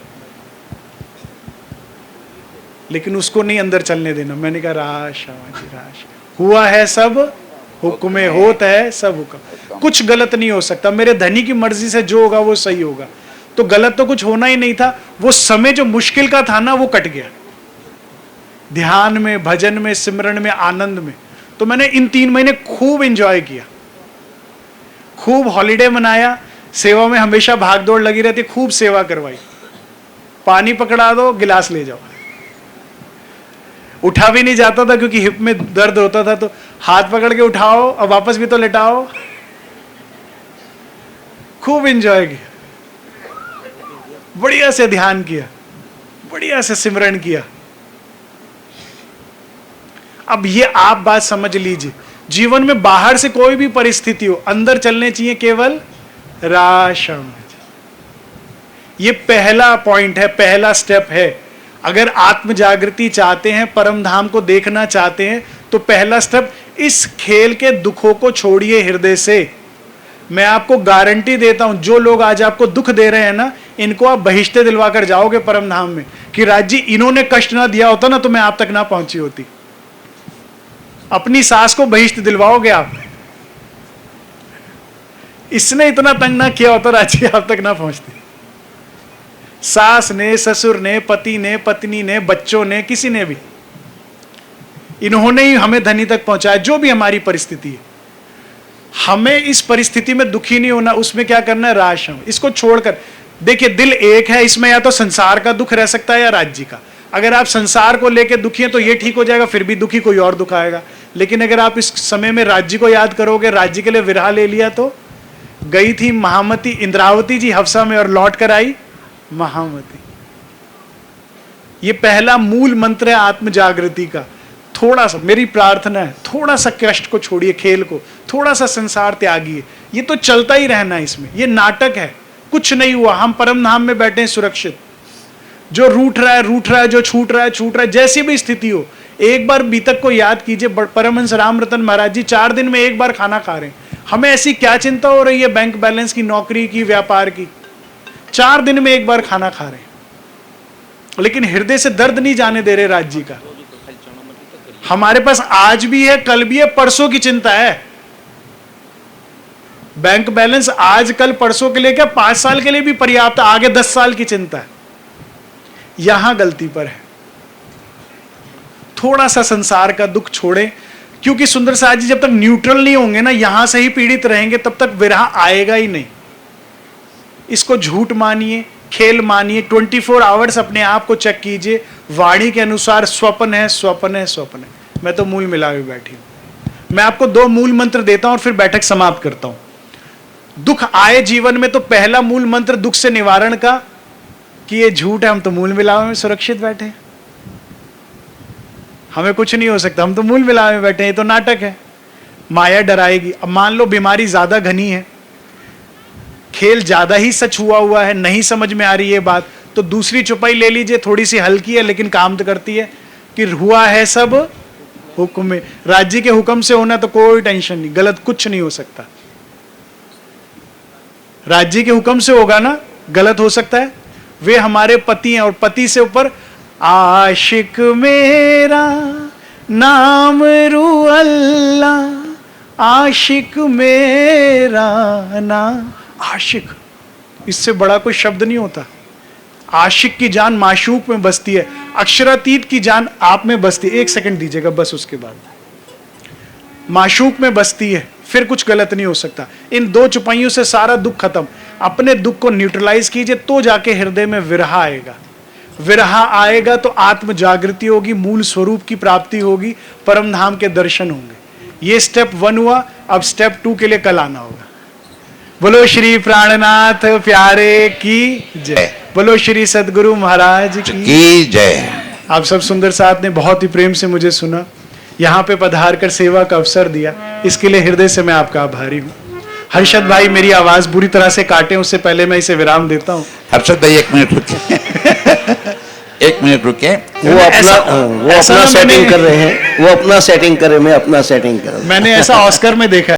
Speaker 1: लेकिन उसको नहीं अंदर चलने देना। मैंने कहा राश राश, हुआ है सब हुक्म, होता है सब हुक्म, कुछ गलत नहीं हो सकता। मेरे धनी की मर्जी से जो होगा वो सही होगा। तो गलत तो कुछ होना ही नहीं था। वो समय जो मुश्किल का था ना, वो कट गया ध्यान में, भजन में, सिमरन में, आनंद में। तो मैंने इन 3 महीने खूब एंजॉय किया, खूब हॉलीडे मनाया। सेवा में हमेशा भागदौड़ लगी रहती, खूब सेवा करवाई। पानी पकड़ा दो, गिलास ले जाओ। उठा भी नहीं जाता था क्योंकि हिप में दर्द होता था, तो हाथ पकड़ के उठाओ और वापस भी तो लेटाओ। खूब एंजॉय किया, बढ़िया से ध्यान किया, बढ़िया से सिमरन किया। अब ये आप बात समझ लीजिए, जीवन में बाहर से कोई भी परिस्थिति हो, अंदर चलने चाहिए केवल राशम। ये पहला पॉइंट है, पहला स्टेप है। अगर आत्म जागृति चाहते हैं, परम धाम को देखना चाहते हैं, तो पहला स्टेप, इस खेल के दुखों को छोड़िए हृदय से। मैं आपको गारंटी देता हूं, जो लोग आज आपको दुख दे रहे हैं ना, इनको आप बहिश्ते दिलवा कर जाओगे परम धाम में कि राज जी इन्होंने कष्ट ना दिया होता ना तो मैं आप तक ना पहुंची होती। अपनी सास को बहिश्त दिलवाओगे आप, इसने इतना तंग ना किया होता राज जी आप तक ना पहुंचती। सास ने, ससुर ने, पति ने, पत्नी ने, बच्चों ने, किसी ने भी, इन्होंने ही हमें धनी तक पहुंचाया। जो भी हमारी परिस्थिति है, हमें इस परिस्थिति में दुखी नहीं होना। उसमें क्या करना है? राशम। इसको छोड़कर देखिए, दिल एक है, इसमें या तो संसार का दुख रह सकता है या राज्य का। अगर आप संसार को लेकर दुखी हैं तो ये ठीक हो जाएगा, फिर भी दुखी कोई और दुख आएगा। लेकिन अगर आप इस समय में राज्य को याद करोगे, राज्य के लिए विरह ले लिया, तो गई थी महामती इंद्रावती जी हफ्सा में और लौट कर आई महामती। ये पहला मूल मंत्र है आत्म जागृति का। थोड़ा सा मेरी प्रार्थना है, थोड़ा सा कष्ट को छोड़िए, खेल को, थोड़ा सा संसार त्यागिए। ये तो चलता ही रहना है, इसमें ये नाटक है, कुछ नहीं हुआ। हम परम धाम में बैठे हैं सुरक्षित। जो रूठ रहा है रूठ रहा है, जो छूट रहा है छूट रहा है, जैसी भी स्थिति हो, एक बार बीतक को याद कीजिए। परमहंस रामरतन महाराज जी 4 दिन में एक बार खाना खा रहे हैं। हमें ऐसी क्या चिंता हो रही है बैंक बैलेंस की, नौकरी की, व्यापार की? 4 दिन में एक बार खाना खा रहे हैं, लेकिन हृदय से दर्द नहीं जाने दे रहे राज्य का। हमारे पास आज भी है, कल भी है, परसों की चिंता है। बैंक बैलेंस आज कल परसों के लिए क्या, 5 साल के लिए भी पर्याप्त, आगे 10 साल की चिंता है। यहां गलती पर है। थोड़ा सा संसार का दुख छोड़े, क्योंकि सुंदर साथ जी जब तक न्यूट्रल नहीं होंगे ना, यहां से ही पीड़ित रहेंगे, तब तक विरह आएगा ही नहीं। इसको झूठ मानिए, खेल मानिए। 24 आवर्स अपने आप को चेक कीजिए, वाणी के अनुसार स्वप्न है, स्वप्न है, स्वप्न है। मैं तो मूल मिला हुई बैठी हूं। मैं आपको 2 मूल मंत्र देता हूं और फिर बैठक समाप्त करता हूं। दुख आए जीवन में तो पहला मूल मंत्र दुख से निवारण का, कि ये झूठ है, हम तो मूल मिलावे में सुरक्षित बैठे, हमें कुछ नहीं हो सकता, हम तो मूल मिलावे में बैठे, ये तो नाटक है। माया डराएगी। अब मान लो बीमारी ज्यादा घनी है, खेल ज्यादा ही सच हुआ है, नहीं समझ में आ रही है बात, तो दूसरी चौपाई ले लीजिए, थोड़ी सी हल्की है लेकिन काम तो करती है कि हुआ है सब हुक्म में। राज्य के हुक्म से होना तो कोई टेंशन नहीं, गलत कुछ नहीं हो सकता। राज्य के हुक्म से होगा ना, गलत हो सकता है। वे हमारे पति हैं और पति से ऊपर आशिक मेरा नाम रू अल्लाह, आशिक मेरा नाम। आशिक, इससे बड़ा कोई शब्द नहीं होता। आशिक की जान माशूक में बसती है, अक्षरातीत की जान आप में बसती है। 1 सेकंड दीजिएगा बस, उसके बाद माशूक में बसती है, फिर कुछ गलत नहीं हो सकता। इन 2 चौपाइयों से सारा दुख खत्म। अपने दुख को न्यूट्रलाइज कीजिए तो जाके हृदय में विरह आएगा। विरह आएगा तो आत्म जागृति होगी, मूल स्वरूप की प्राप्ति होगी, परम धाम के दर्शन होंगे। ये स्टेप 1 हुआ। अब स्टेप 2 के लिए कल आना होगा। बोलो श्री प्राणनाथ प्यारे की जय। बोलो श्री सदगुरु महाराज की
Speaker 2: जय।
Speaker 1: आप सब सुंदर साथ ने बहुत ही प्रेम से मुझे सुना, यहाँ पे पधार कर सेवा का अवसर दिया, इसके लिए हृदय से मैं आपका आभारी हूँ। हर्षद भाई मेरी आवाज बुरी तरह से काटे, उससे पहले मैं इसे विराम देता हूँ।
Speaker 2: हर्षद भाई 1 मिनट रुकिए। 1 मिनट रुकिए।
Speaker 3: वो अपना सेटिंग कर रहे हैं, वो अपना सेटिंग कर रहे हैं, मैं अपना सेटिंग कर रहा हूं।
Speaker 1: मैंने ऐसा ऑस्कर में देखा है।